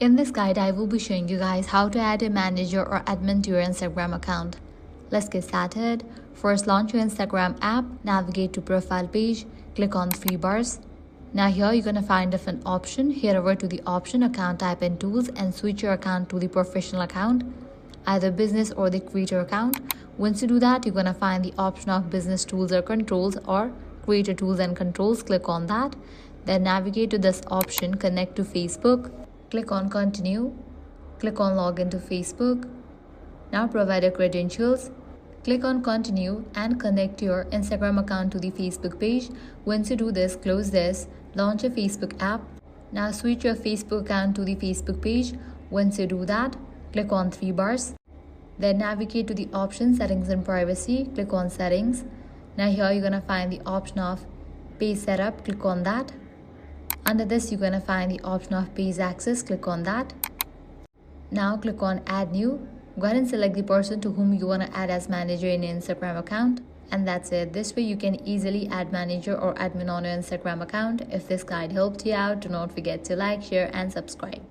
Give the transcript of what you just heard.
In this guide, I will be showing you guys how to add a manager or admin to your Instagram account. Let's get started. First, launch your Instagram app, navigate to profile page, click on three bars. Now here you're gonna find different option. Head over to the option account type and tools and switch your account to the professional account, either business or the creator account. Once you do that, you're gonna find the option of business tools or controls or creator tools and controls. Click on that. Then navigate to this option, connect to Facebook. Click on continue. Click on login to Facebook. Now provide your credentials. Click on continue and connect your Instagram account to the Facebook page. Once you do this, close this, launch a Facebook app. Now switch your Facebook account to the Facebook page. Once you do that, click on three bars. Then navigate to the option settings and privacy. Click on settings. Now here you're gonna find the option of page setup. Click on that. Under this, you're gonna find the option of page access. Click on that. Now click on add new. Go ahead and select the person to whom you want to add as manager in your Instagram account. And that's it. This way you can easily add manager or admin on your Instagram account. If this guide helped you out, do not forget to like, share and subscribe.